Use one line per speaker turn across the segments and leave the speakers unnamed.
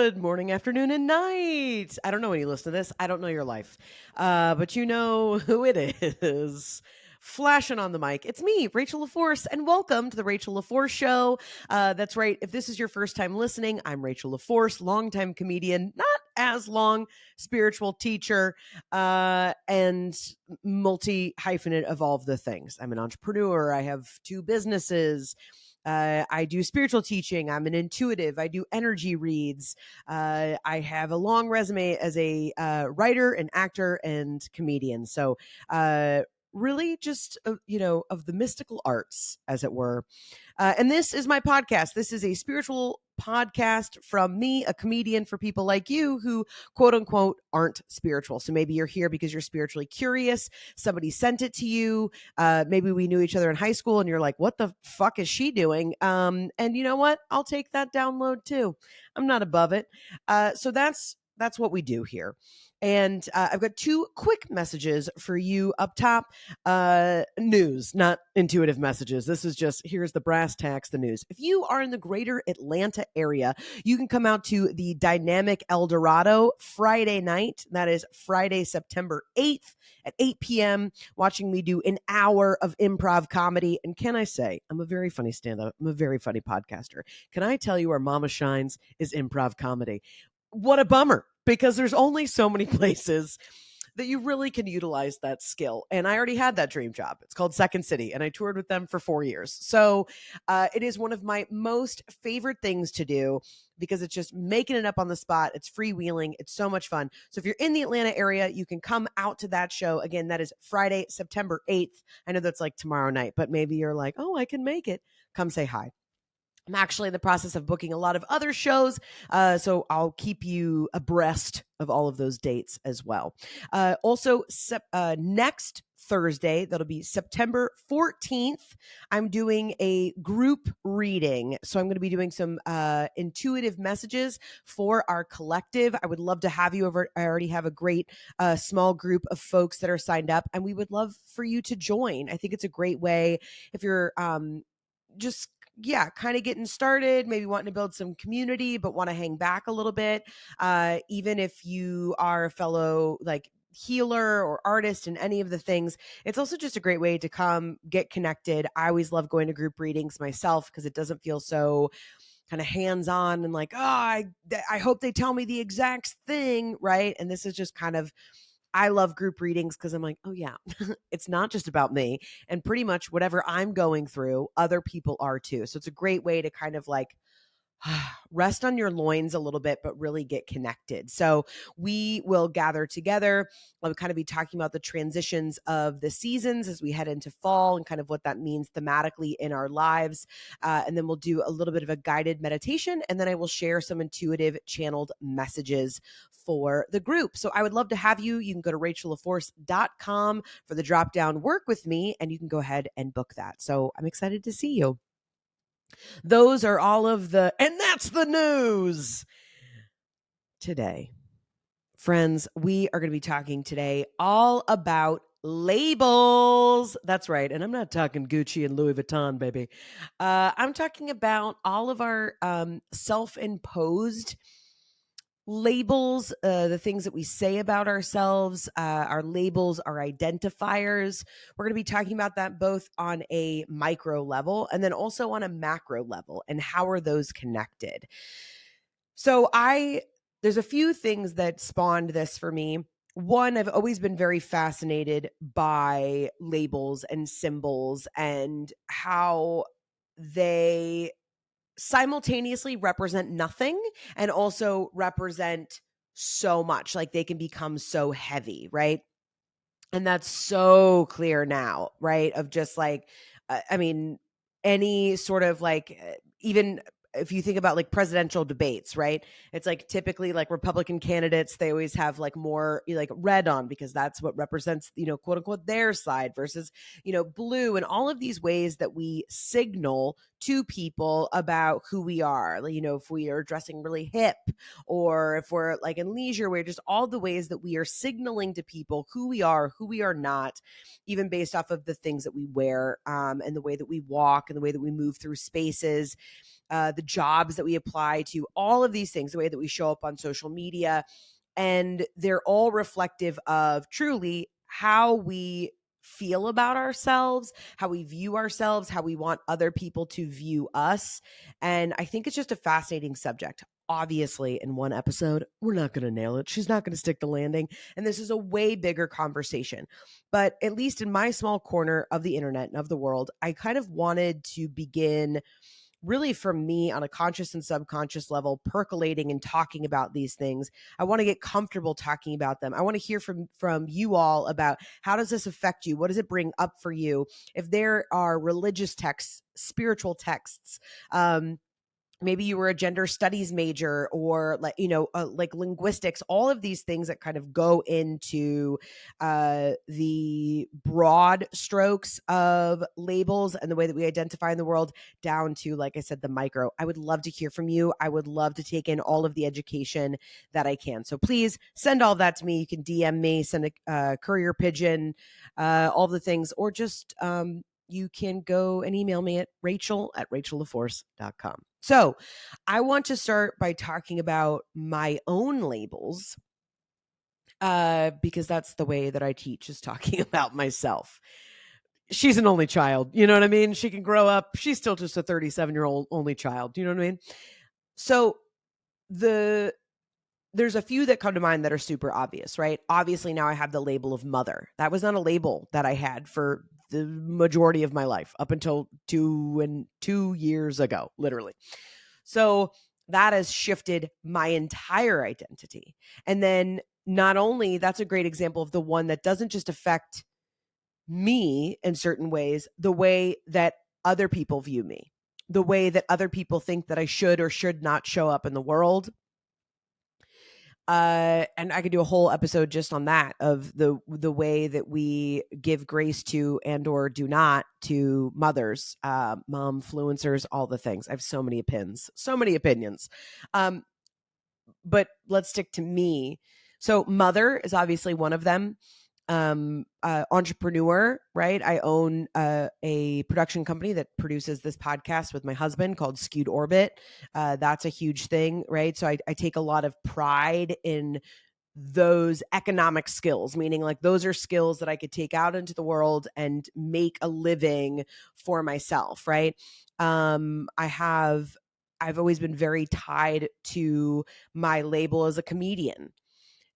Good morning, afternoon, and night. I don't know when you listen to this. I don't know your life. But you know who it is. Flashing on the mic. It's me, Rachel LaForce, and welcome to the Rachel LaForce Show. That's right. If this is your first time listening, I'm Rachel LaForce, longtime comedian, not as long, spiritual teacher, and multi-hyphenate of all of the things. I'm an entrepreneur. I have two businesses. I do spiritual teaching. I'm an intuitive. I do energy reads. I have a long resume as a writer, an actor, and comedian. So, really just, of the mystical arts, as it were. And this is my podcast. This is a spiritual podcast from me, a comedian, for people like you who, quote unquote, aren't spiritual. So maybe you're here because you're spiritually curious. Somebody sent it to you. Maybe we knew each other in high school and you're like, what the fuck is she doing? And you know what? I'll take that download too. I'm not above it. So that's what we do here. And I've got two quick messages for you up top. News, not intuitive messages. This is just, here's the brass tacks, the news. If you are in the greater Atlanta area, you can come out to the Dynamic El Dorado Friday night. That is Friday, September 8th at 8 p.m. Watching me do an hour of improv comedy. And can I say, I'm a very funny stand-up. I'm a very funny podcaster. Can I tell you where Mama shines is improv comedy? What a bummer, because there's only so many places that you really can utilize that skill. And I already had that dream job. It's called Second City, and I toured with them for 4 years. So it is one of my most favorite things to do because it's just making it up on the spot. It's freewheeling. It's so much fun. So if you're in the Atlanta area, you can come out to that show. Again, that is Friday, September 8th. I know that's like tomorrow night, but maybe you're like, oh, I can make it. Come say hi. I'm actually in the process of booking a lot of other shows, so I'll keep you abreast of all of those dates as well. Also, next Thursday, that'll be September 14th, I'm doing a group reading. So I'm going to be doing some intuitive messages for our collective. I would love to have you over. I already have a great small group of folks that are signed up, and we would love for you to join. I think it's a great way if you're just kind of getting started, maybe wanting to build some community, but want to hang back a little bit. Even if you are a fellow like healer or artist in any of the things, it's also just a great way to come get connected. I always love going to group readings myself because it doesn't feel so kind of hands-on and like, oh, I hope they tell me the exact thing, right? And this is just kind of, I love group readings because I'm like, oh yeah, it's not just about me. And pretty much whatever I'm going through, other people are too. So it's a great way to kind of like rest on your loins a little bit, but really get connected. So we will gather together. I'll kind of be talking about the transitions of the seasons as we head into fall and kind of what that means thematically in our lives. And then we'll do a little bit of a guided meditation. And then I will share some intuitive channeled messages for the group. So I would love to have you. You can go to rachellaforce.com for the drop down work with me, and you can go ahead and book that. So I'm excited to see you. Those are all of the, and that's the news today. Friends, we are going to be talking today all about labels. That's right. And I'm not talking Gucci and Louis Vuitton, baby. I'm talking about all of our self-imposed labels, the things that we say about ourselves, our labels, our identifiers. We're going to be talking about that both on a micro level and then also on a macro level, and how are those connected. So there's a few things that spawned this for me. One, I've always been very fascinated by labels and symbols and how they simultaneously represent nothing and also represent so much. Like they can become so heavy, right? And that's so clear now, right? Of just like, any sort of like, even if you think about like presidential debates, right? It's like typically like Republican candidates, they always have like more like red on because that's what represents, quote unquote, their side versus, blue, and all of these ways that we signal to people about who we are. Like, if we are dressing really hip, or if we're like in leisure wear, just all the ways that we are signaling to people who we are not, even based off of the things that we wear, and the way that we walk and the way that we move through spaces, the jobs that we apply to, all of these things, the way that we show up on social media. And they're all reflective of truly how we feel about ourselves, how we view ourselves, how we want other people to view us. And I think it's just a fascinating subject. Obviously, in one episode, we're not going to nail it. She's not going to stick the landing. And this is a way bigger conversation. But at least in my small corner of the internet and of the world, I kind of wanted to begin really from me on a conscious and subconscious level, percolating and talking about these things. I want to get comfortable talking about them. I want to hear from you all about, how does this affect you? What does it bring up for you? If there are religious texts, spiritual texts, maybe you were a gender studies major, or like, like linguistics, all of these things that kind of go into the broad strokes of labels and the way that we identify in the world, down to, like I said, the micro. I would love to hear from you. I would love to take in all of the education that I can. So please send all that to me. You can DM me, send a courier pigeon, all the things, or just you can go and email me at rachel@rachellaforce.com. So I want to start by talking about my own labels, because that's the way that I teach, is talking about myself. She's an only child. You know what I mean? She can grow up. She's still just a 37-year-old only child. You know what I mean? So there's a few that come to mind that are super obvious, right? Obviously, now I have the label of mother. That was not a label that I had for the majority of my life, up until 2 years ago, literally. So that has shifted my entire identity. And then not only, that's a great example of the one that doesn't just affect me in certain ways, the way that other people view me, the way that other people think that I should or should not show up in the world. And I could do a whole episode just on that, of the way that we give grace to and or do not to mothers, mom fluencers, all the things. I have so many opinions. But let's stick to me. So mother is obviously one of them. Entrepreneur, right? I own a production company that produces this podcast with my husband, called Skewed Orbit. That's a huge thing, right? So I take a lot of pride in those economic skills, meaning like those are skills that I could take out into the world and make a living for myself, right? I've always been very tied to my label as a comedian.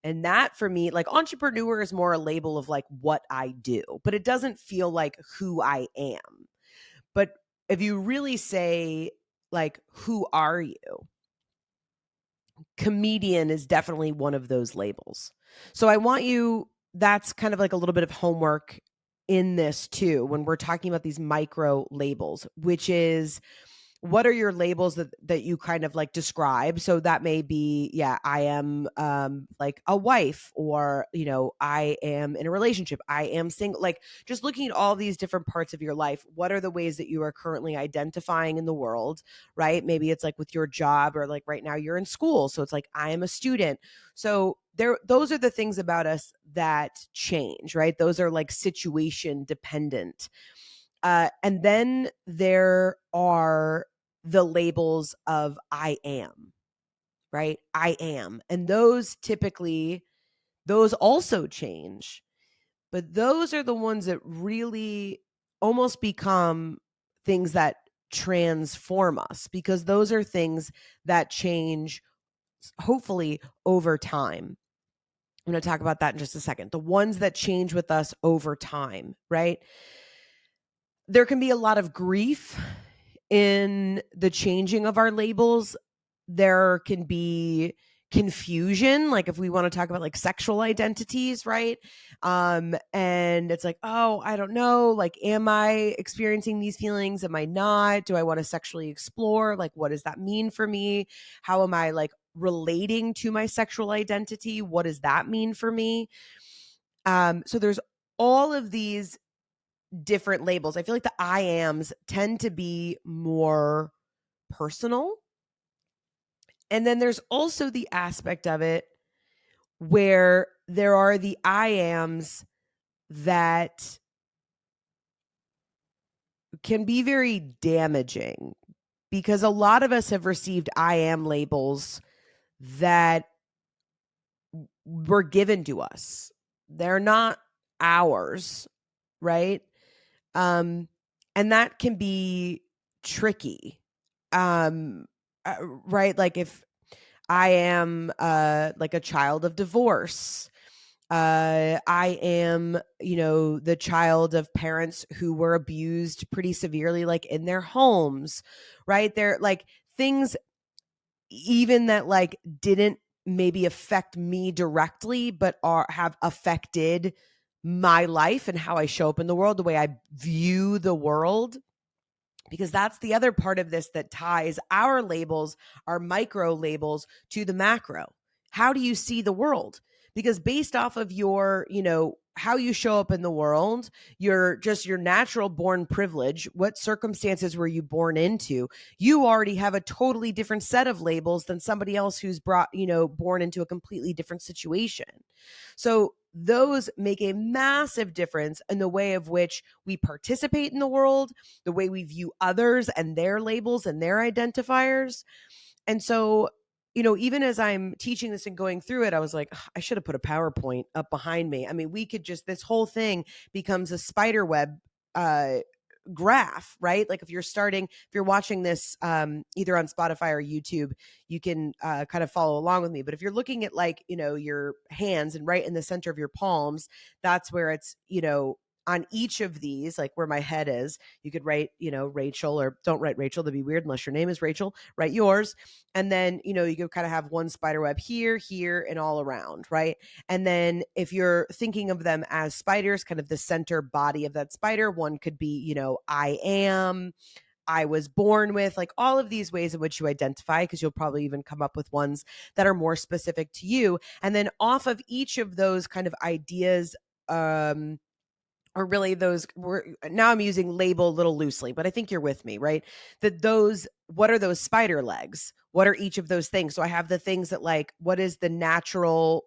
And that for me, like, entrepreneur is more a label of like what I do, but it doesn't feel like who I am. But if you really say, like, who are you? Comedian is definitely one of those labels. So I want you, that's kind of like a little bit of homework in this too, when we're talking about these micro labels, which is, what are your labels that you kind of like describe? So that may be, yeah, I am like a wife, or, I am in a relationship, I am single, like just looking at all these different parts of your life. What are the ways that you are currently identifying in the world, right? Maybe it's like with your job, or like right now you're in school. So it's like, I am a student. So those are the things about us that change, right? Those are like situation dependent. And then there are the labels of I am, right? I am. And those also change, but those are the ones that really almost become things that transform us, because those are things that change, hopefully, over time. I'm going to talk about that in just a second. The ones that change with us over time, right? There can be a lot of grief in the changing of our labels. There can be confusion, like if we want to talk about like sexual identities, right? And it's like, oh, I don't know, like, am I experiencing these feelings? Am I not? Do I want to sexually explore? Like, what does that mean for me? How am I like relating to my sexual identity? What does that mean for me? So there's all of these different labels. I feel like the I ams tend to be more personal. And then there's also the aspect of it where there are the I ams that can be very damaging, because a lot of us have received I am labels that were given to us. They're not ours, right? And that can be tricky. Um, right? Like if I am like a child of divorce, I am, the child of parents who were abused pretty severely, like in their homes, right? They're like things even that like didn't maybe affect me directly, but have affected my life and how I show up in the world, the way I view the world. Because that's the other part of this that ties our labels, our micro labels, to the macro. How do you see the world? Because based off of your, how you show up in the world, your natural born privilege, what circumstances were you born into, you already have a totally different set of labels than somebody else who's born into a completely different situation. So those make a massive difference in the way of which we participate in the world, the way we view others and their labels and their identifiers. And so, even as I'm teaching this and going through it, I was like, I should have put a PowerPoint up behind me. I mean, we could just, this whole thing becomes a spider web uh, graph, right? Like if you're watching this either on Spotify or YouTube, you can kind of follow along with me. But if you're looking at like, your hands, and right in the center of your palms, that's where it's, on each of these, like where my head is, you could write, Rachel, or don't write Rachel. That'd be weird unless your name is Rachel. Write yours. And then, you could kind of have one spider web here, and all around, right? And then if you're thinking of them as spiders, kind of the center body of that spider, one could be, I am, I was born with, like all of these ways in which you identify, because you'll probably even come up with ones that are more specific to you. And then off of each of those kind of ideas, or really those, now I'm using label a little loosely, but I think you're with me, right? What are those spider legs? What are each of those things? So I have the things that like, what is the natural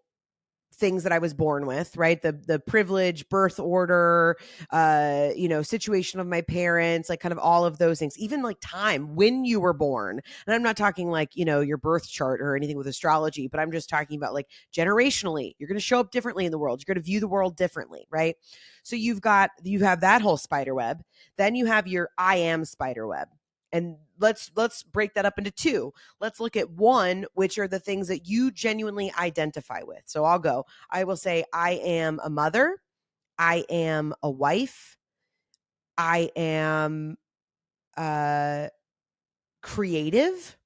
things that I was born with, right? The privilege, birth order, situation of my parents, like kind of all of those things, even like time, when you were born. And I'm not talking like, your birth chart or anything with astrology, but I'm just talking about like generationally, you're going to show up differently in the world. You're going to view the world differently, right? So you have that whole spider web. Then you have your I am spider web. And let's break that up into two. Let's look at one, which are the things that you genuinely identify with. So I will say, I am a mother. I am a wife. I am creative.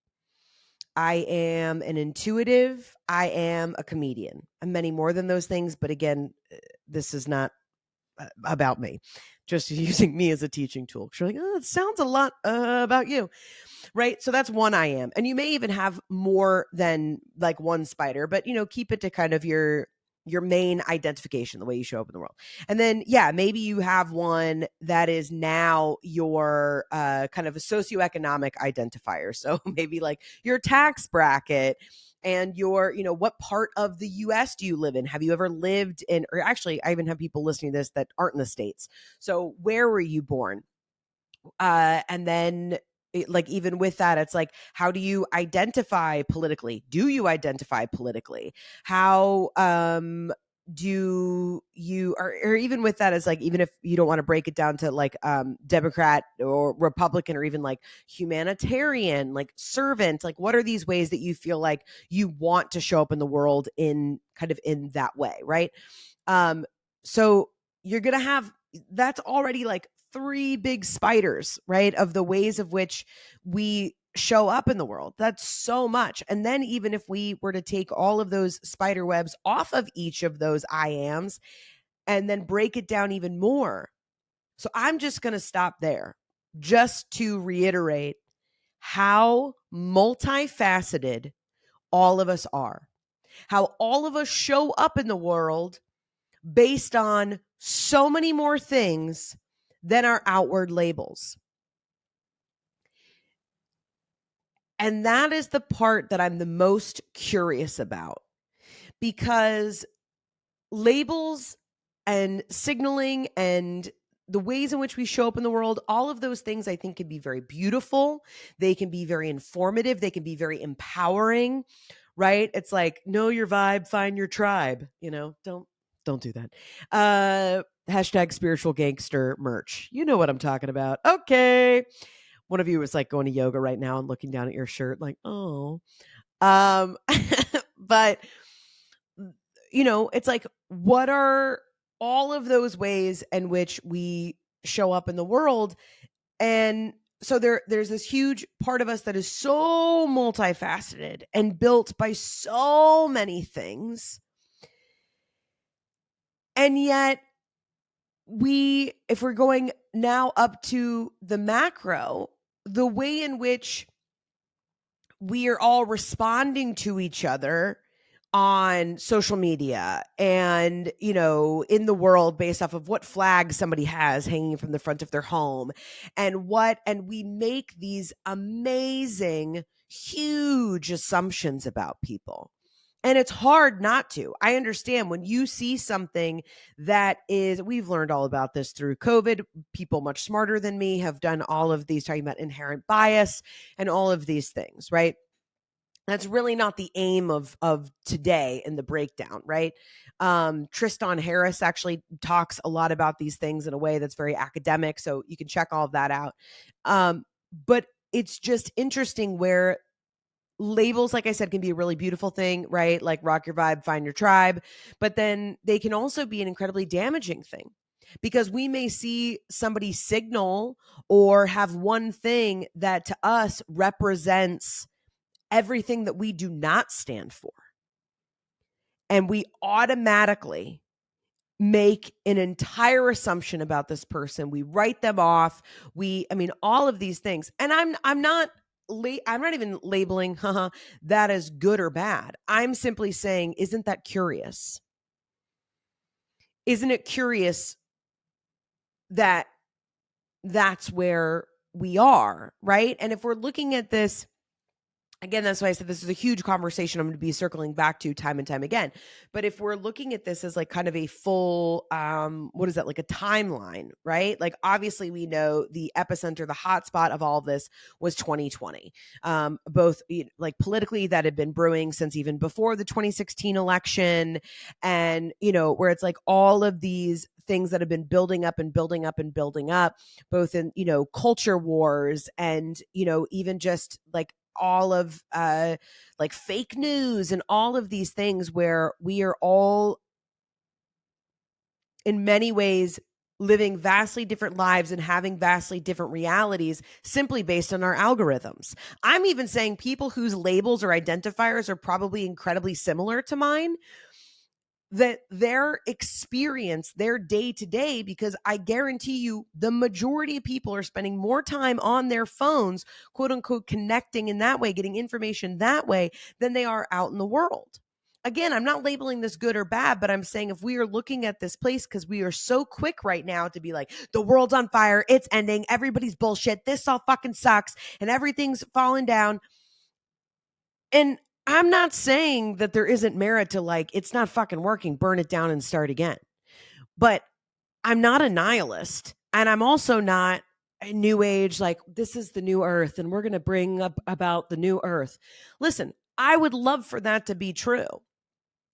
I am an intuitive. I am a comedian. I'm many more than those things. But again, this is not about me, just using me as a teaching tool. You're like, oh, it sounds a lot about you. Right. So that's one I am. And you may even have more than like one spider, but keep it to kind of your main identification, the way you show up in the world. And then, yeah, maybe you have one that is now your kind of a socioeconomic identifier. So maybe like your tax bracket and your, what part of the US do you live in? Have you ever lived in, or actually, I even have people listening to this that aren't in the States. So where were you born? And then like even with that, it's like, how do you identify politically? Do you identify politically? How do you, or even with that, is like, even if you don't want to break it down to like Democrat or Republican, or even like humanitarian, like servant, like what are these ways that you feel like you want to show up in the world in kind of in that way, right? So you're gonna have, that's already like three big spiders, right? Of the ways of which we show up in the world. That's so much. And then even if we were to take all of those spider webs off of each of those I ams and then break it down even more. So I'm just going to stop there just to reiterate how multifaceted all of us are, how all of us show up in the world based on so many more things than our outward labels. And that is the part that I'm the most curious about, because labels and signaling and the ways in which we show up in the world, all of those things I think can be very beautiful. They can be very informative. They can be very empowering, right? It's like, know your vibe, find your tribe, don't do that. Hashtag spiritual gangster merch. You know what I'm talking about. Okay. One of you was like going to yoga right now and looking down at your shirt like, oh. But it's like, what are all of those ways in which we show up in the world? And so there's this huge part of us that is so multifaceted and built by so many things. And yet if we're going now up to the macro, the way in which we are all responding to each other on social media and, in the world based off of what flag somebody has hanging from the front of their home and we make these amazing, huge assumptions about people. And it's hard not to. I understand when you see something we've learned all about this through COVID. People much smarter than me have done all of these, talking about inherent bias and all of these things, right? That's really not the aim of today in the breakdown, right? Tristan Harris actually talks a lot about these things in a way that's very academic, so you can check all of that out. But it's just interesting where labels, like I said, can be a really beautiful thing, right? Like rock your vibe, find your tribe. But then they can also be an incredibly damaging thing, because we may see somebody signal or have one thing that to us represents everything that we do not stand for. And we automatically make an entire assumption about this person. We write them off. All of these things. And I'm not even labeling that as good or bad. I'm simply saying, isn't that curious? Isn't it curious that that's where we are, right? And if we're looking at this, again, that's why I said this is a huge conversation I'm going to be circling back to time and time again. But if we're looking at this as like kind of a full, what is that, like a timeline, right? Like obviously we know the epicenter, the hotspot of all of this was 2020. Both like politically that had been brewing since even before the 2016 election. And, where it's like all of these things that have been building up and building up and building up, both in, culture wars and, even just like all of like fake news and all of these things where we are all in many ways living vastly different lives and having vastly different realities simply based on our algorithms. I'm even saying people whose labels or identifiers are probably incredibly similar to mine, that their experience, their day to day, because I guarantee you the majority of people are spending more time on their phones, quote unquote, connecting in that way, getting information that way, than they are out in the world. Again, I'm not labeling this good or bad, but I'm saying if we are looking at this place, because we are so quick right now to be like, the world's on fire, it's ending, everybody's bullshit, this all fucking sucks, and everything's falling down. And I'm not saying that there isn't merit to like, it's not fucking working, burn it down and start again. But I'm not a nihilist. And I'm also not a new age, like this is the new earth and we're going to bring up about the new earth. Listen, I would love for that to be true.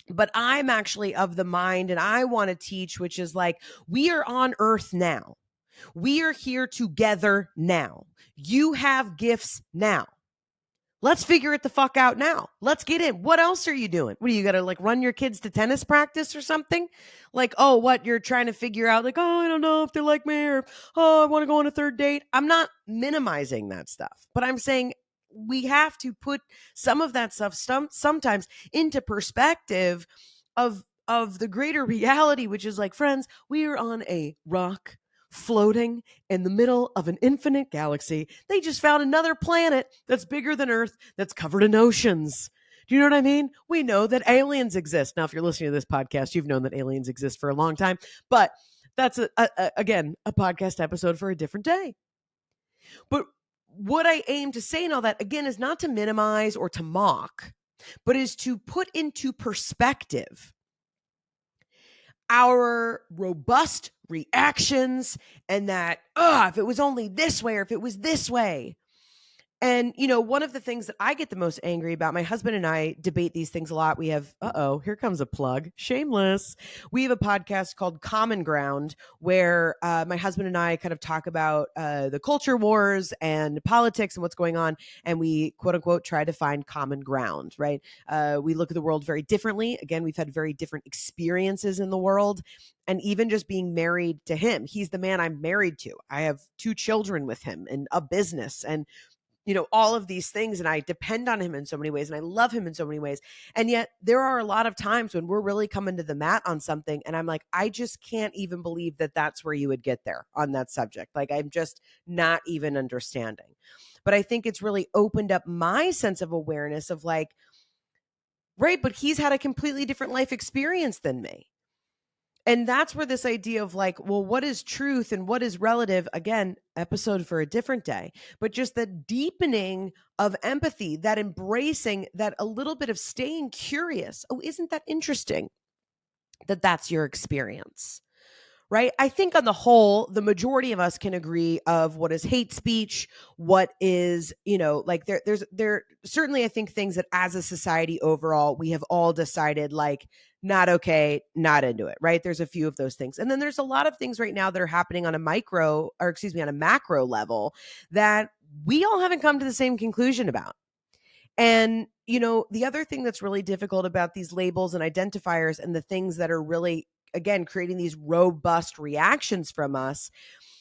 But I'm actually of the mind, and I want to teach, which is like, we are on earth now. We are here together now. You have gifts now. Let's figure it the fuck out now. Let's get in. What else are you doing? What, are you got to like run your kids to tennis practice or something? Like, oh, what, you're trying to figure out like, oh, I don't know if they're like me, or, oh, I want to go on a third date. I'm not minimizing that stuff, but I'm saying we have to put some of that stuff sometimes into perspective of the greater reality, which is like, friends, we are on a rock floating in the middle of an infinite galaxy. They just found another planet that's bigger than Earth, that's covered in oceans. Do you know what I mean? We know that aliens exist. Now, if you're listening to this podcast, you've known that aliens exist for a long time. But That's again a podcast episode for a different day. But what I aim to say in all that, again, is not to minimize or to mock, but is to put into perspective our robust reactions and that, if it was only this way or if it was this way. And, one of the things that I get the most angry about, my husband and I debate these things a lot. We have, here comes a plug, shameless. We have a podcast called Common Ground where my husband and I kind of talk about the culture wars and politics and what's going on. And we, quote unquote, try to find common ground, right? We look at the world very differently. Again, we've had very different experiences in the world. And even just being married to him, he's the man I'm married to. I have 2 children with him and a business and all of these things. And I depend on him in so many ways. And I love him in so many ways. And yet there are a lot of times when we're really coming to the mat on something. And I'm like, I just can't even believe that that's where you would get there on that subject. Like, I'm just not even understanding. But I think it's really opened up my sense of awareness of like, right, but he's had a completely different life experience than me. And that's where this idea of like, well, what is truth and what is relative? Again, episode for a different day, but just the deepening of empathy, that embracing, that a little bit of staying curious. Oh, isn't that interesting that that's your experience? Right? I think on the whole, the majority of us can agree of what is hate speech, what is, like there certainly, I think, things that as a society overall, we have all decided like not okay, not into it, right? There's a few of those things. And then there's a lot of things right now that are happening on a on a macro level that we all haven't come to the same conclusion about. And, the other thing that's really difficult about these labels and identifiers and the things that are really, again, creating these robust reactions from us,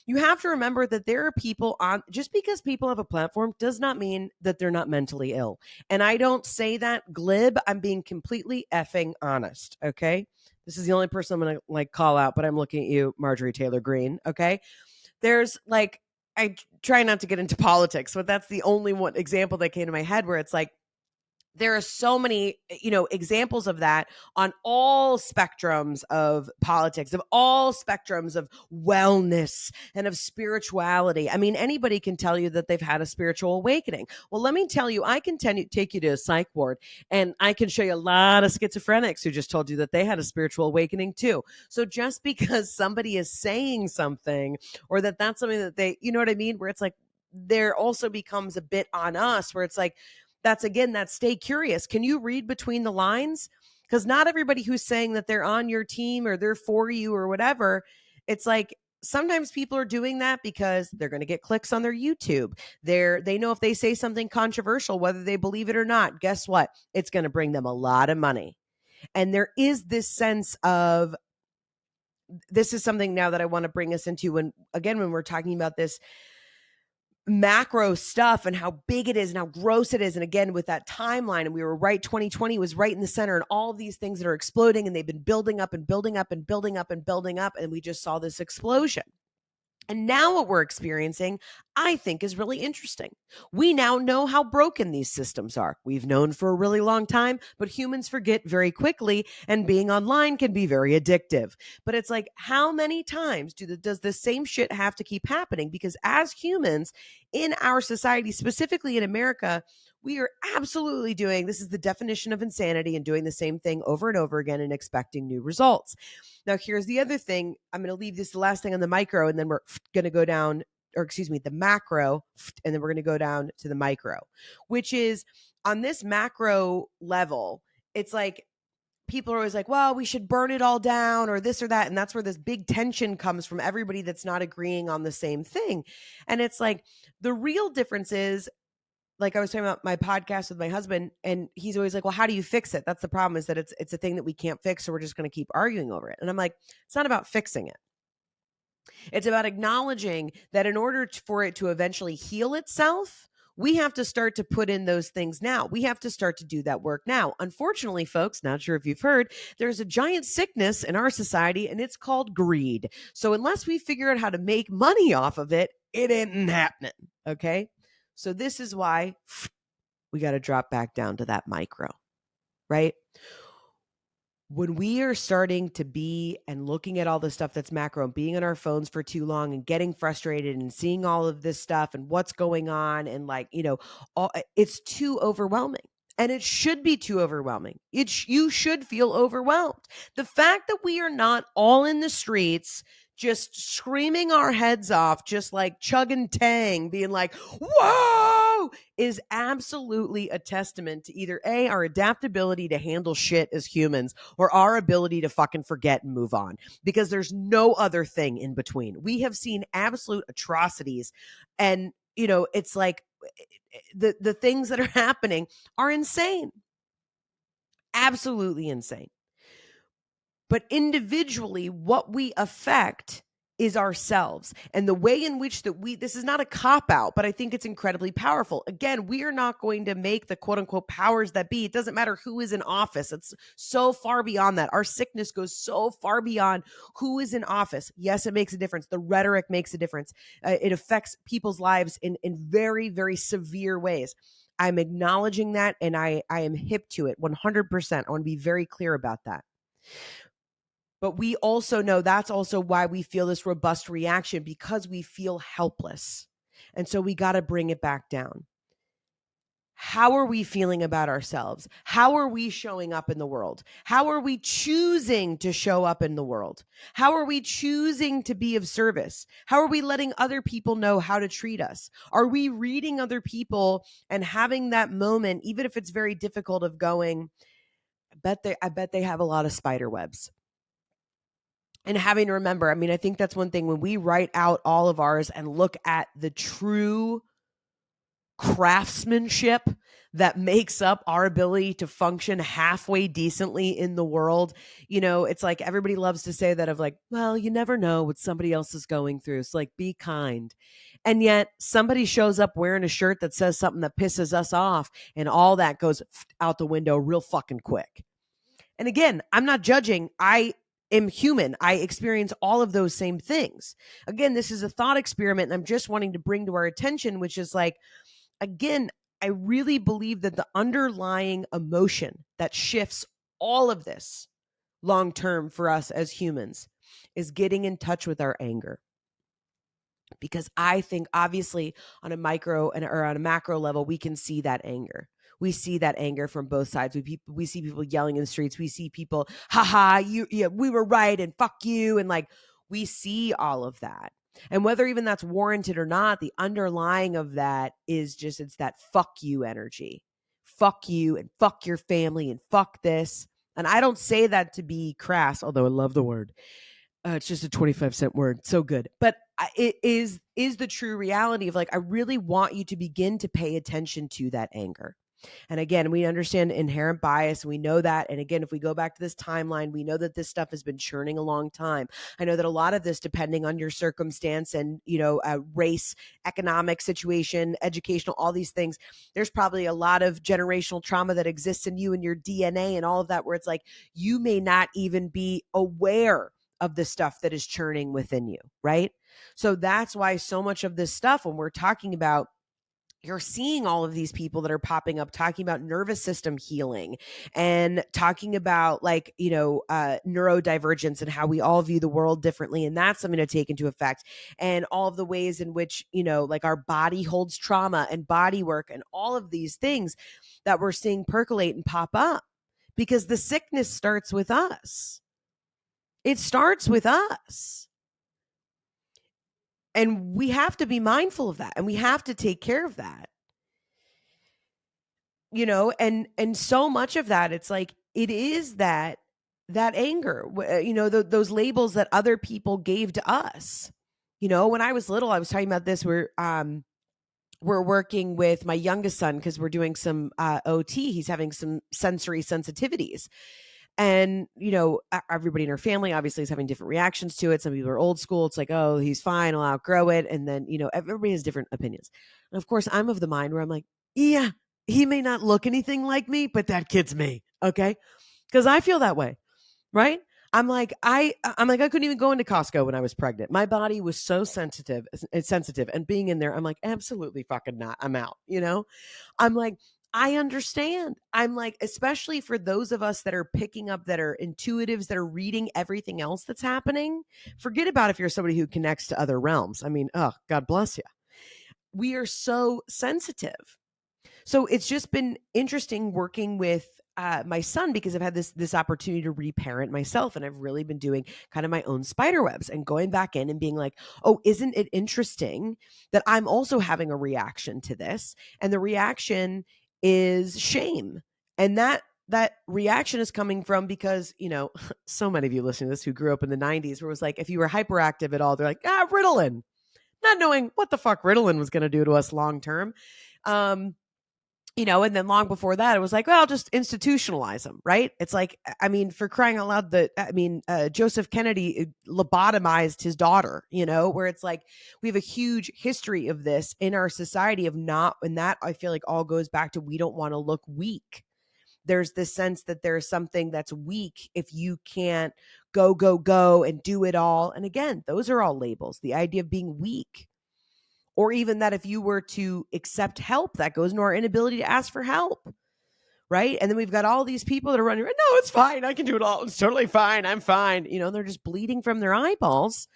you have to remember that there are people just because people have a platform does not mean that they're not mentally ill. And I don't say that glib. I'm being completely effing honest. Okay. This is the only person I'm going to call out, but I'm looking at you, Marjorie Taylor Greene. Okay. There's I try not to get into politics, but that's the only one example that came to my head where it's like, there are so many, examples of that on all spectrums of politics, of all spectrums of wellness and of spirituality. I mean, anybody can tell you that they've had a spiritual awakening. Well, let me tell you, I can take you to a psych ward and I can show you a lot of schizophrenics who just told you that they had a spiritual awakening too. So just because somebody is saying something or that's something that they, you know what I mean? Where it's like, there also becomes a bit on us where it's like, that stay curious. Can you read between the lines? Because not everybody who's saying that they're on your team or they're for you or whatever, it's like sometimes people are doing that because they're going to get clicks on their YouTube. They know if they say something controversial, whether they believe it or not, guess what? It's going to bring them a lot of money. And there is this sense of, this is something now that I want to bring us into when we're talking about this macro stuff and how big it is and how gross it is. And again, with that timeline, and we were right, 2020 was right in the center, and all of these things that are exploding, and they've been building up and building up and building up and building up. And we just saw this explosion. And now what we're experiencing, I think, is really interesting. We now know how broken these systems are. We've known for a really long time, but humans forget very quickly, and being online can be very addictive. But it's like, how many times does the same shit have to keep happening? Because as humans in our society, specifically in America, we are absolutely doing, this is the definition of insanity, and doing the same thing over and over again and expecting new results. Now, here's the other thing. I'm going to leave this the last thing on the micro, and then we're going to go down, the macro, and then we're going to go down to the micro, which is on this macro level. It's like people are always like, well, we should burn it all down or this or that. And that's where this big tension comes from, everybody that's not agreeing on the same thing. And it's like, the real difference is, like I was talking about my podcast with my husband, and he's always like, well, how do you fix it? That's the problem, is that it's a thing that we can't fix. So we're just going to keep arguing over it. And I'm like, it's not about fixing it. It's about acknowledging that in order for it to eventually heal itself, we have to start to put in those things now. We have to start to do that work now. Unfortunately, folks, not sure if you've heard, there's a giant sickness in our society, and it's called greed. So unless we figure out how to make money off of it, it ain't happening. Okay. So this is why we got to drop back down to that micro, right? when we are starting to be and looking at all the stuff that's macro and being on our phones for too long and getting frustrated and seeing all of this stuff and what's going on and it's too overwhelming. And it should be too overwhelming. You should feel overwhelmed. The fact that we are not all in the streets just screaming our heads off, just like chugging tang, being like, whoa, is absolutely a testament to either A, our adaptability to handle shit as humans, or our ability to fucking forget and move on, because there's no other thing in between. We have seen absolute atrocities, and it's like the things that are happening are insane. Absolutely insane. But individually, what we affect is ourselves, and the way in which this is not a cop out, but I think it's incredibly powerful. Again, we are not going to make the quote unquote powers that be. It doesn't matter who is in office. It's so far beyond that. Our sickness goes so far beyond who is in office. Yes, it makes a difference. The rhetoric makes a difference. It affects people's lives in very, very severe ways. I'm acknowledging that, and I am hip to it 100%. I want to be very clear about that. But we also know that's also why we feel this robust reaction, because we feel helpless. And so we got to bring it back down. How are we feeling about ourselves? How are we showing up in the world? How are we choosing to show up in the world? How are we choosing to be of service? How are we letting other people know how to treat us? Are we reading other people and having that moment, even if it's very difficult, of going, I bet they have a lot of spider webs. And having to remember, I mean, I think that's one thing when we write out all of ours and look at the true craftsmanship that makes up our ability to function halfway decently in the world. It's like everybody loves to say that, of like, well, you never know what somebody else is going through. So like, be kind. And yet somebody shows up wearing a shirt that says something that pisses us off, and all that goes out the window real fucking quick. And again, I'm not judging. I am human. I experience all of those same things. Again, this is a thought experiment, and I'm just wanting to bring to our attention, which is like, again, I really believe that the underlying emotion that shifts all of this long term for us as humans is getting in touch with our anger. Because I think obviously on a micro or on a macro level, we can see that anger. We see that anger from both sides. We see people yelling in the streets. We see people, haha, we were right and fuck you. And like, we see all of that. And whether even that's warranted or not, the underlying of that is just, it's that fuck you energy. Fuck you and fuck your family and fuck this. And I don't say that to be crass, although I love the word. It's just a 25-cent word. So good. But it is the true reality of like, I really want you to begin to pay attention to that anger. And again, we understand inherent bias. We know that. And again, if we go back to this timeline, we know that this stuff has been churning a long time. I know that a lot of this, depending on your circumstance and, race, economic situation, educational, all these things, there's probably a lot of generational trauma that exists in you and your DNA and all of that, where it's like, you may not even be aware of the stuff that is churning within you, right? So that's why so much of this stuff, when we're talking about, you're seeing all of these people that are popping up talking about nervous system healing and talking about neurodivergence and how we all view the world differently. And that's something to take into effect, and all of the ways in which, our body holds trauma and body work and all of these things that we're seeing percolate and pop up, because the sickness starts with us. It starts with us. And we have to be mindful of that, and we have to take care of that. And so much of that, it's like, it is that anger, those labels that other people gave to us. When I was little, I was talking about this, we're working with my youngest son because we're doing some OT. He's having some sensory sensitivities. And, everybody in our family obviously is having different reactions to it. Some people are old school. It's like, oh, he's fine, I'll outgrow it. And then, everybody has different opinions. And of course, I'm of the mind where I'm like, yeah, he may not look anything like me, but that kid's me. Okay. Because I feel that way. Right. I'm like, I couldn't even go into Costco when I was pregnant. My body was so sensitive, and being in there, I'm like, absolutely fucking not. I'm out. I'm like, I understand. I'm like, especially for those of us that are picking up, that are intuitives, that are reading everything else that's happening. Forget about if you're somebody who connects to other realms. I mean, oh, God bless you. We are so sensitive. So it's just been interesting working with my son, because I've had this opportunity to reparent myself, and I've really been doing kind of my own spider webs and going back in and being like, oh, isn't it interesting that I'm also having a reaction to this, and the reaction is shame, and that reaction is coming from, because so many of you listening to this who grew up in the 90s, where it was like, if you were hyperactive at all, they're like, Ritalin, not knowing what the fuck Ritalin was going to do to us long term. And then long before that, it was like, well, just institutionalize them, right? It's like, I mean, for crying out loud, Joseph Kennedy lobotomized his daughter, where it's like, we have a huge history of this in our society of not, and that I feel like all goes back to, we don't want to look weak. There's this sense that there's something that's weak if you can't go and do it all. And again, those are all labels. The idea of being weak, or even that if you were to accept help, that goes into our inability to ask for help, right? And then we've got all these people that are running, no, it's fine, I can do it all, it's totally fine, I'm fine. They're just bleeding from their eyeballs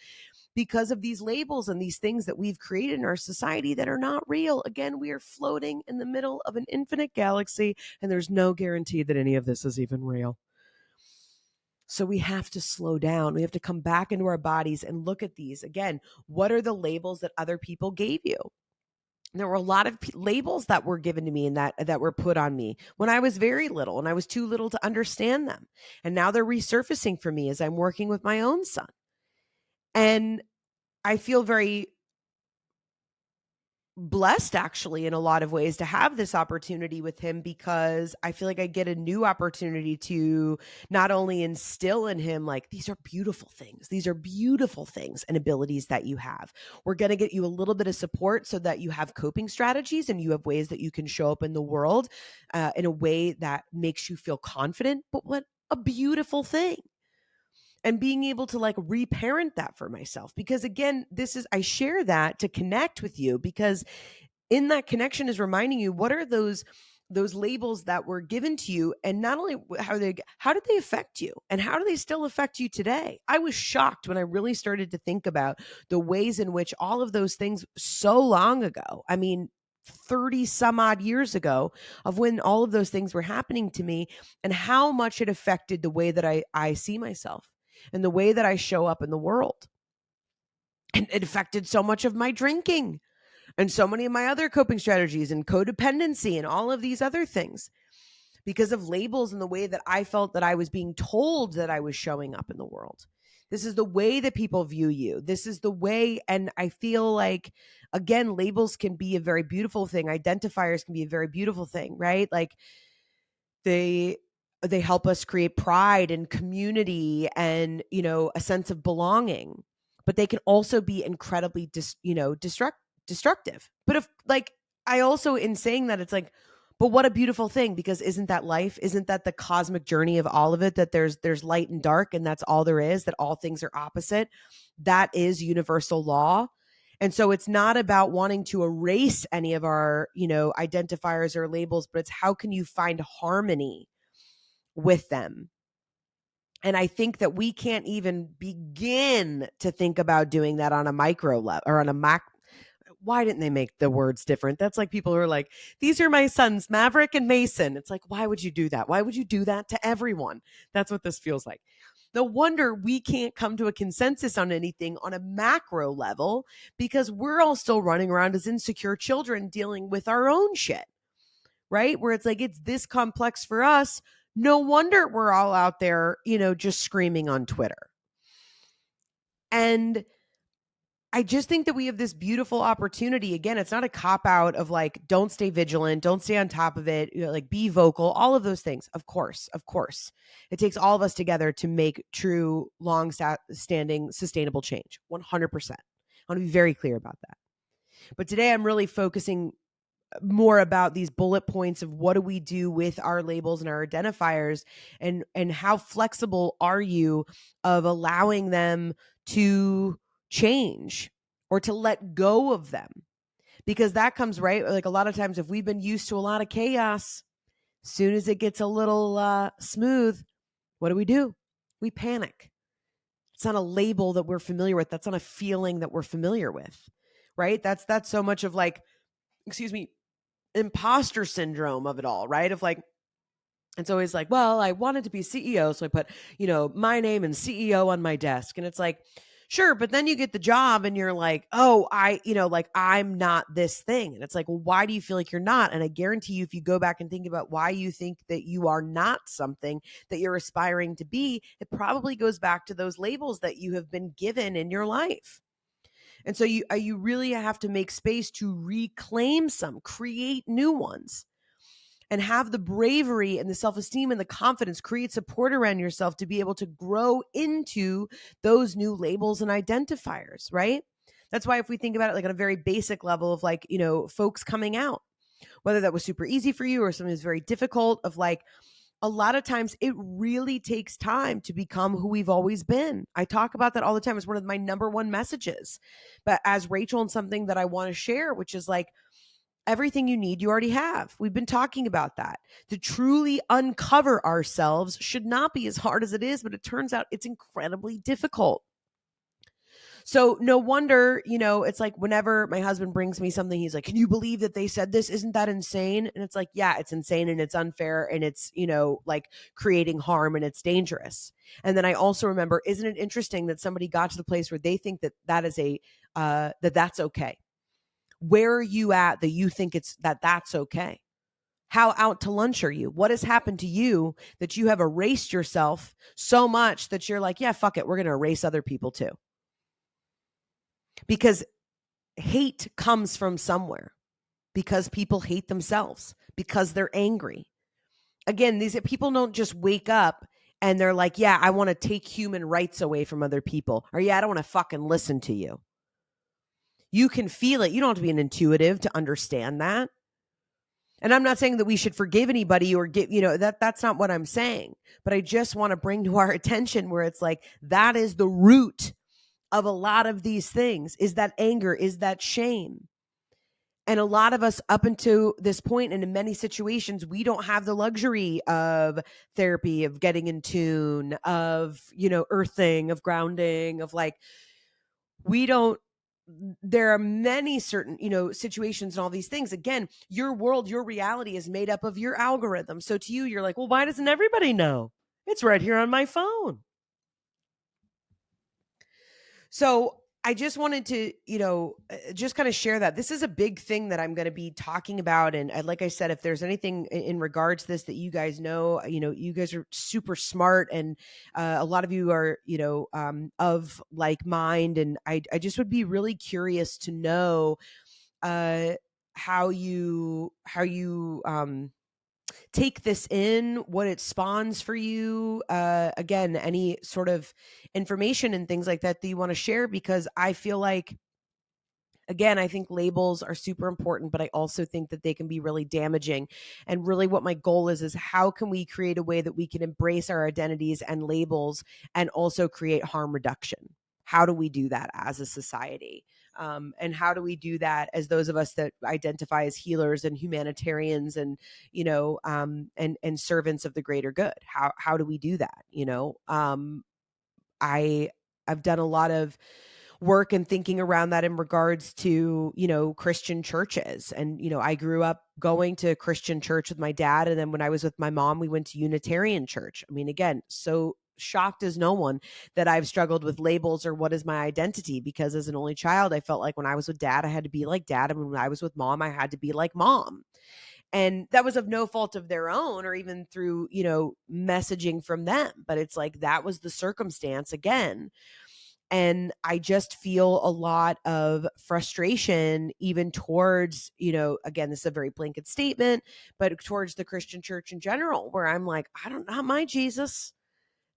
because of these labels and these things that we've created in our society that are not real. Again, we are floating in the middle of an infinite galaxy, and there's no guarantee that any of this is even real. So we have to slow down. We have to come back into our bodies and look at these. Again, what are the labels that other people gave you? There were a lot of labels that were given to me and that were put on me when I was very little, and I was too little to understand them. And now they're resurfacing for me as I'm working with my own son. And I feel very blessed, actually, in a lot of ways, to have this opportunity with him, because I feel like I get a new opportunity to not only instill in him, like, these are beautiful things and abilities that you have. We're going to get you a little bit of support so that you have coping strategies and you have ways that you can show up in the world in a way that makes you feel confident. But what a beautiful thing. And being able to like reparent that for myself, because again, I share that to connect with you, because in that connection is reminding you, what are those labels that were given to you, and not only how did they affect you, and how do they still affect you today? I was shocked when I really started to think about the ways in which all of those things so long ago, 30 some odd years ago, of when all of those things were happening to me, and how much it affected the way that I see myself and the way that I show up in the world. And it affected so much of my drinking and so many of my other coping strategies and codependency and all of these other things, because of labels and the way that I felt that I was being told that I was showing up in the world. This is the way that people view you. This is the way. And I feel like, again, labels can be a very beautiful thing. Identifiers can be a very beautiful thing, right? Like they help us create pride and community and, a sense of belonging, but they can also be incredibly destructive. But if, like, I also, in saying that, it's like, but what a beautiful thing, because isn't that life? Isn't that the cosmic journey of all of it? That there's light and dark, and that's all there is, that all things are opposite. That is universal law. And so it's not about wanting to erase any of our, identifiers or labels, but it's how can you find harmony with them? And I think that we can't even begin to think about doing that on a micro level or on a mac. Why didn't they make the words different? That's like people who are like, these are my sons, Maverick and Mason. It's like, why would you do that? Why would you do that to everyone? That's what this feels like. No wonder we can't come to a consensus on anything on a macro level, because we're all still running around as insecure children dealing with our own shit, right? Where it's like, it's this complex for us. No wonder we're all out there, just screaming on Twitter. And I just think that we have this beautiful opportunity. Again, it's not a cop out of like, don't stay vigilant, don't stay on top of it, like be vocal, all of those things. Of course. It takes all of us together to make true, long-standing, sustainable change. 100%. I want to be very clear about that. But today I'm really focusing more about these bullet points of what do we do with our labels and our identifiers, and how flexible are you of allowing them to change or to let go of them, because that comes right. Like a lot of times, if we've been used to a lot of chaos, as soon as it gets a little smooth, what do? We panic. It's not a label that we're familiar with. That's not a feeling that we're familiar with, right? That's so much of like, excuse me, imposter syndrome of it all, right? Of like, it's always like, well, I wanted to be CEO, so I put, my name and CEO on my desk. And it's like, sure, but then you get the job and you're like, oh, like I'm not this thing. And it's like, well, why do you feel like you're not? And I guarantee you, if you go back and think about why you think that you are not something that you're aspiring to be, it probably goes back to those labels that you have been given in your life. And so you really have to make space to reclaim some, create new ones, and have the bravery and the self-esteem and the confidence, create support around yourself to be able to grow into those new labels and identifiers, right? That's why if we think about it like on a very basic level of like, folks coming out, whether that was super easy for you or something that's very difficult, of like, a lot of times it really takes time to become who we've always been. I talk about that all the time. It's one of my number one messages. But as Rachel, and something that I want to share, which is like, everything you need, you already have. We've been talking about that. To truly uncover ourselves should not be as hard as it is, but it turns out it's incredibly difficult. So no wonder, it's like whenever my husband brings me something, he's like, can you believe that they said this? Isn't that insane? And it's like, yeah, it's insane and it's unfair and it's, like creating harm and it's dangerous. And then I also remember, isn't it interesting that somebody got to the place where they think that that is that's okay? Where are you at that you think that's okay? How out to lunch are you? What has happened to you that you have erased yourself so much that you're like, yeah, fuck it, we're going to erase other people too? Because hate comes from somewhere, because people hate themselves, because they're angry. Again, these people don't just wake up and they're like, yeah, I want to take human rights away from other people. Or yeah, I don't want to fucking listen to you. You can feel it. You don't have to be an intuitive to understand that. And I'm not saying that we should forgive anybody or get, that's not what I'm saying. But I just want to bring to our attention where it's like, that is the root of a lot of these things, is that anger, is that shame. And a lot of us up until this point, and in many situations, we don't have the luxury of therapy, of getting in tune, of, earthing, of grounding, of like, we don't, there are many certain, situations and all these things. Again, your world, your reality is made up of your algorithm. So to you, you're like, well, why doesn't everybody know? It's right here on my phone. So I just wanted to, just kind of share that this is a big thing that I'm going to be talking about. And like I said, if there's anything in regards to this that you guys know, you guys are super smart, and a lot of you are, of like mind. And I just would be really curious to know how you take this in, what it spawns for you. Again, any sort of information and things like that you want to share, because I feel like, again, I think labels are super important, but I also think that they can be really damaging. And really what my goal is how can we create a way that we can embrace our identities and labels and also create harm reduction? How do we do that as a society? And how do we do that as those of us that identify as healers and humanitarians and, and servants of the greater good? How do we do that? I've done a lot of work and thinking around that in regards to, Christian churches. And, I grew up going to Christian church with my dad. And then when I was with my mom, we went to Unitarian church. I mean, again, so shocked as no one that I've struggled with labels or what is my identity, because as an only child, I felt like when I was with dad, I had to be like dad. And when I was with mom, I had to be like mom. And that was of no fault of their own, or even through, messaging from them. But it's like, that was the circumstance again. And I just feel a lot of frustration, even towards, again, this is a very blanket statement, but towards the Christian church in general, where I'm like, not my Jesus,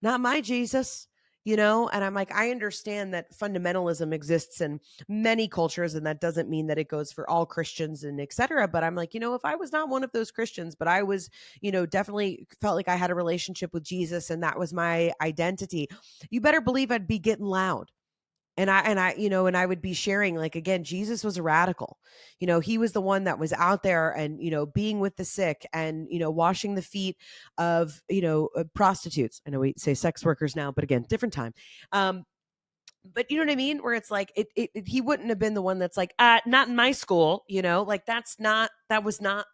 not my Jesus, and I'm like, I understand that fundamentalism exists in many cultures, and that doesn't mean that it goes for all Christians and et cetera. But I'm like, if I was not one of those Christians, but I was, definitely felt like I had a relationship with Jesus and that was my identity, you better believe I'd be getting loud. And I would be sharing, like, again, Jesus was a radical. He was the one that was out there and, being with the sick and, washing the feet of, prostitutes. I know we say sex workers now, but again, different time. But you know what I mean? Where it's like, he wouldn't have been the one that's like, not in my school, like that was not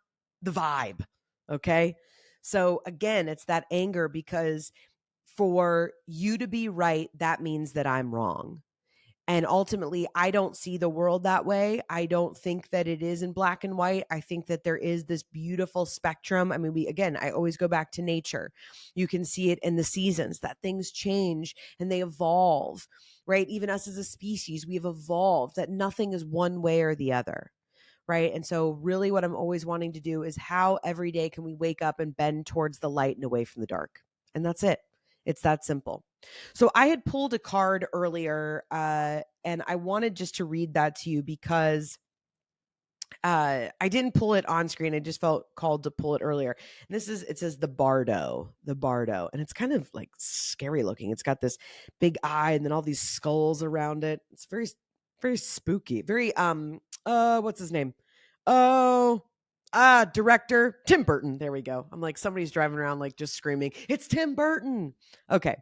the vibe. Okay. So again, it's that anger because for you to be right, that means that I'm wrong. And ultimately, I don't see the world that way. I don't think that it is in black and white. I think that there is this beautiful spectrum. I mean, I always go back to nature. You can see it in the seasons that things change and they evolve, right? Even us as a species, we've evolved, that nothing is one way or the other. Right. And so, really, what I'm always wanting to do is how every day can we wake up and bend towards the light and away from the dark? And that's it. It's that simple. So, I had pulled a card earlier, and I wanted just to read that to you because I didn't pull it on screen. I just felt called to pull it earlier. And it says the Bardo, and it's kind of like scary looking. It's got this big eye and then all these skulls around it. It's very, very spooky. Very, what's his name? Oh, director Tim Burton. There we go. I'm like, somebody's driving around like just screaming, it's Tim Burton. Okay.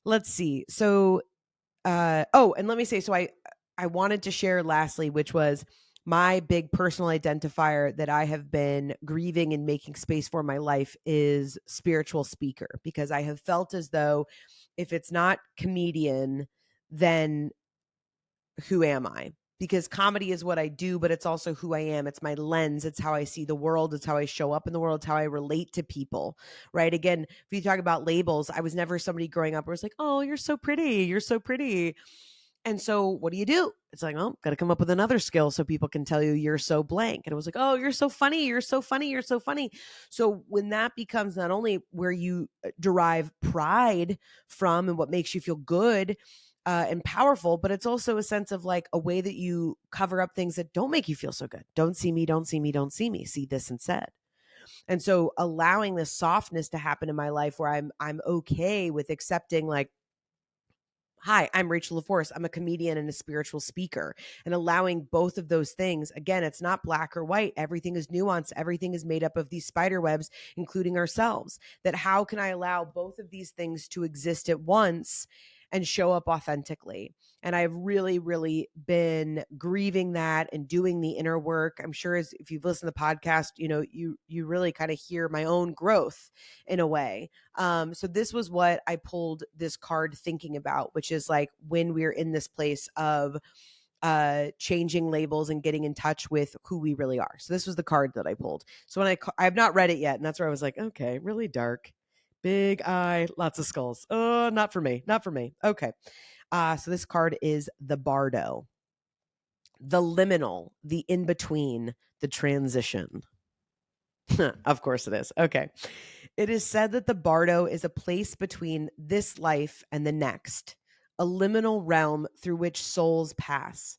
Let's see. So, and let me say, so I wanted to share lastly, which was my big personal identifier that I have been grieving and making space for in my life is spiritual speaker, because I have felt as though if it's not comedian, then who am I? Because comedy is what I do, but it's also who I am. It's my lens. It's how I see the world. It's how I show up in the world. It's how I relate to people, right? Again, if you talk about labels, I was never somebody growing up where it's like, oh, you're so pretty. You're so pretty. And so what do? It's like, oh, got to come up with another skill so people can tell you you're so blank. And it was like, oh, you're so funny. You're so funny. You're so funny. So when that becomes not only where you derive pride from and what makes you feel good, and powerful, but it's also a sense of like a way that you cover up things that don't make you feel so good. Don't see me, don't see me, don't see me. See this instead. And so allowing this softness to happen in my life where I'm okay with accepting like, hi, I'm Rachel LaForce. I'm a comedian and a spiritual speaker, and allowing both of those things. Again, it's not black or white. Everything is nuanced. Everything is made up of these spider webs, including ourselves. That how can I allow both of these things to exist at once and show up authentically? And I've really, really been grieving that and doing the inner work. I'm sure if you've listened to the podcast, you really kind of hear my own growth in a way. So this was what I pulled this card thinking about, which is like when we're in this place of changing labels and getting in touch with who we really are. So this was the card that I pulled. So when I've not read it yet, and that's where I was like, okay, really dark, big eye, lots of skulls. Oh, not for me, not for me. Okay. So this card is the Bardo, the liminal, the in between, the transition. Of course it is. Okay. It is said that the Bardo is a place between this life and the next, a liminal realm through which souls pass.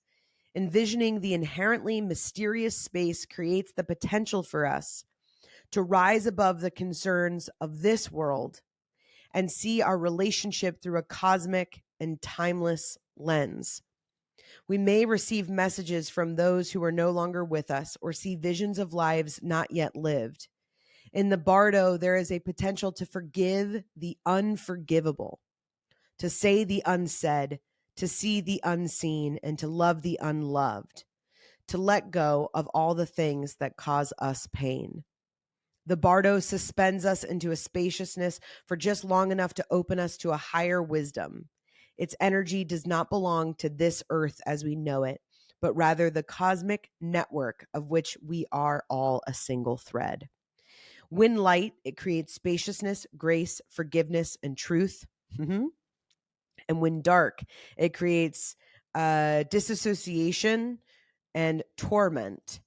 Envisioning the inherently mysterious space creates the potential for us to rise above the concerns of this world and see our relationship through a cosmic and timeless lens. We may receive messages from those who are no longer with us or see visions of lives not yet lived. In the Bardo, there is a potential to forgive the unforgivable, to say the unsaid, to see the unseen, and to love the unloved, to let go of all the things that cause us pain. The Bardo suspends us into a spaciousness for just long enough to open us to a higher wisdom. Its energy does not belong to this earth as we know it, but rather the cosmic network of which we are all a single thread. When light, it creates spaciousness, grace, forgiveness, and truth. Mm-hmm. And when dark, it creates disassociation and torment.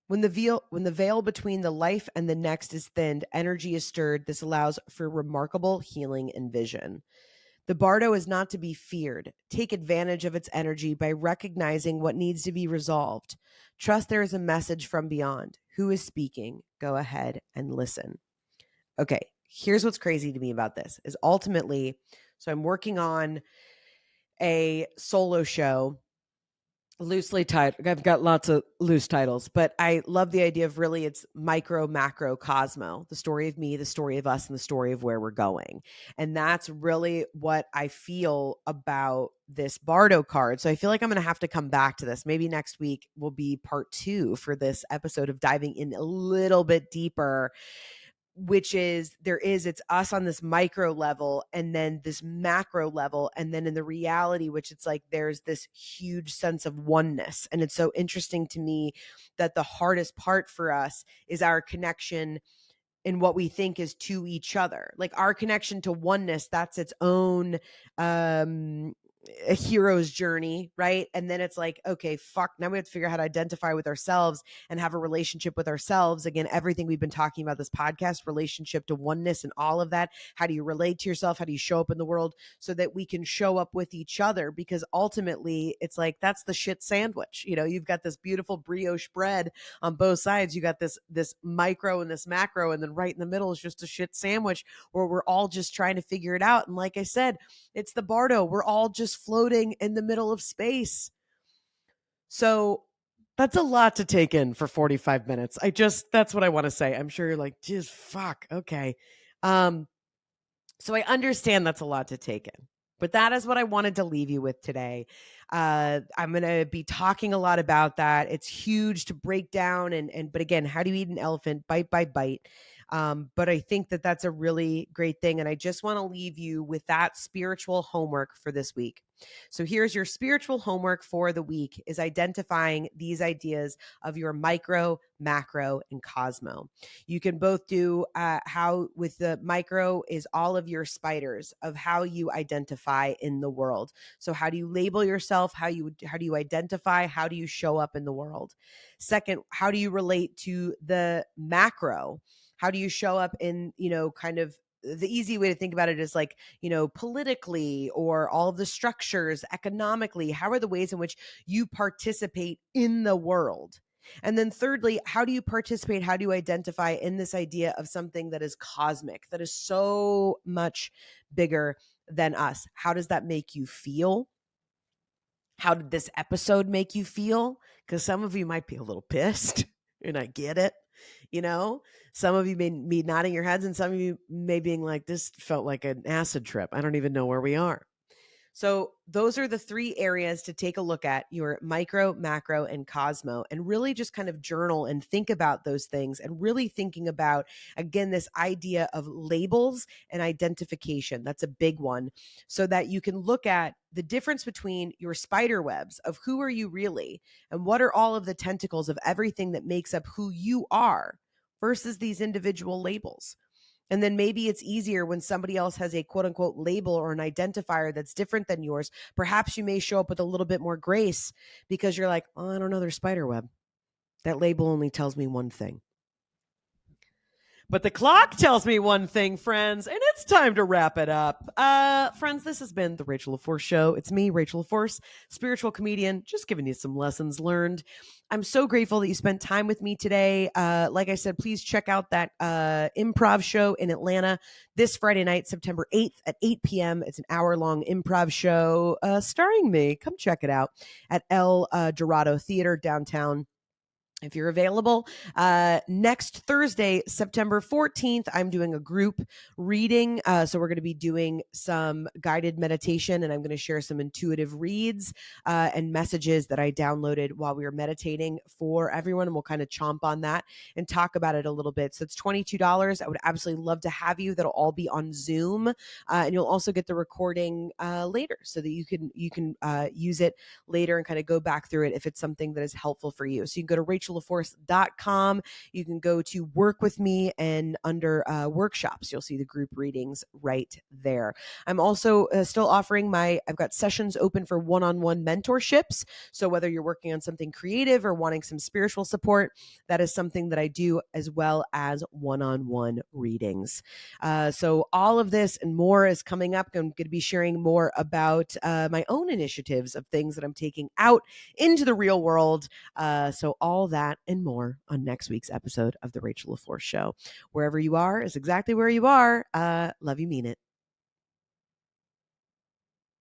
When the veil between the life and the next is thinned, energy is stirred. This allows for remarkable healing and vision. The Bardo is not to be feared. Take advantage of its energy by recognizing what needs to be resolved. Trust there is a message from beyond. Who is speaking? Go ahead and listen. Okay, here's what's crazy to me about this is ultimately, so I'm working on a solo show, loosely titled. I've got lots of loose titles, but I love the idea of really it's micro, macro, Cosmo, the story of me, the story of us, and the story of where we're going. And that's really what I feel about this Bardo card. So I feel like I'm going to have to come back to this. Maybe next week will be part 2 for this episode of diving in a little bit deeper, which is it's us on this micro level and then this macro level, and then in the reality, which it's like there's this huge sense of oneness. And it's so interesting to me that the hardest part for us is our connection in what we think is to each other. Like our connection to oneness, that's its own a hero's journey, right? And then it's like, okay, fuck, now we have to figure out how to identify with ourselves and have a relationship with ourselves. Again, everything we've been talking about this podcast, relationship to oneness and all of that. How do you relate to yourself? How do you show up in the world so that we can show up with each other? Because ultimately it's like, that's the shit sandwich. You know, you've got this beautiful brioche bread on both sides. You got this micro and this macro, and then right in the middle is just a shit sandwich where we're all just trying to figure it out. And like I said, it's the Bardo. We're all just floating in the middle of space. So that's a lot to take in for 45 minutes. That's what I want to say. I'm sure you're like, just fuck. Okay. So I understand that's a lot to take in, but that is what I wanted to leave you with today. I'm going to be talking a lot about that. It's huge to break down. But again, how do you eat an elephant bite by bite? But I think that that's a really great thing. And I just want to leave you with that spiritual homework for this week. So here's your spiritual homework for the week is identifying these ideas of your micro, macro, and Cosmo. You can both do how with the micro is all of your spiders of how you identify in the world. So how do you label yourself? How do you identify? How do you show up in the world? Second, how do you relate to the macro? How do you show up in, kind of the easy way to think about it is like, politically or all of the structures economically, how are the ways in which you participate in the world? And then thirdly, how do you participate? How do you identify in this idea of something that is cosmic, that is so much bigger than us? How does that make you feel? How did this episode make you feel? Because some of you might be a little pissed, and I get it. Some of you may be nodding your heads, and some of you may being like, this felt like an acid trip. I don't even know where we are. So those are the 3 areas to take a look at: your micro, macro, and Cosmo, and really just kind of journal and think about those things, and really thinking about, again, this idea of labels and identification. That's a big one, so that you can look at the difference between your spider webs of who are you really, and what are all of the tentacles of everything that makes up who you are versus these individual labels. And then maybe it's easier when somebody else has a quote unquote label or an identifier that's different than yours. Perhaps you may show up with a little bit more grace because you're like, oh, I don't know, their spider web. That label only tells me one thing. But the clock tells me one thing, friends, and it's time to wrap it up. Friends, this has been the Rachel LaForce Show. It's me, Rachel LaForce, spiritual comedian, just giving you some lessons learned. I'm so grateful that you spent time with me today. Like I said, please check out that improv show in Atlanta this Friday night, September 8th at 8 p.m. It's an hour-long improv show starring me. Come check it out at El Dorado Theater downtown. If you're available, next Thursday, September 14th, I'm doing a group reading. So we're going to be doing some guided meditation, and I'm going to share some intuitive reads and messages that I downloaded while we were meditating for everyone. And we'll kind of chomp on that and talk about it a little bit. So it's $22. I would absolutely love to have you. That'll all be on Zoom. And you'll also get the recording later so that you can use it later and kind of go back through it if it's something that is helpful for you. So you can go to RachelLaForce.com. You can go to work with me, and under workshops, you'll see the group readings right there. I'm also still offering I've got sessions open for one-on-one mentorships. So whether you're working on something creative or wanting some spiritual support, that is something that I do, as well as one-on-one readings. So all of this and more is coming up. I'm going to be sharing more about my own initiatives of things that I'm taking out into the real world. So all that and more on next week's episode of The Rachel LaForce Show. Wherever you are is exactly where you are. Love you, mean it.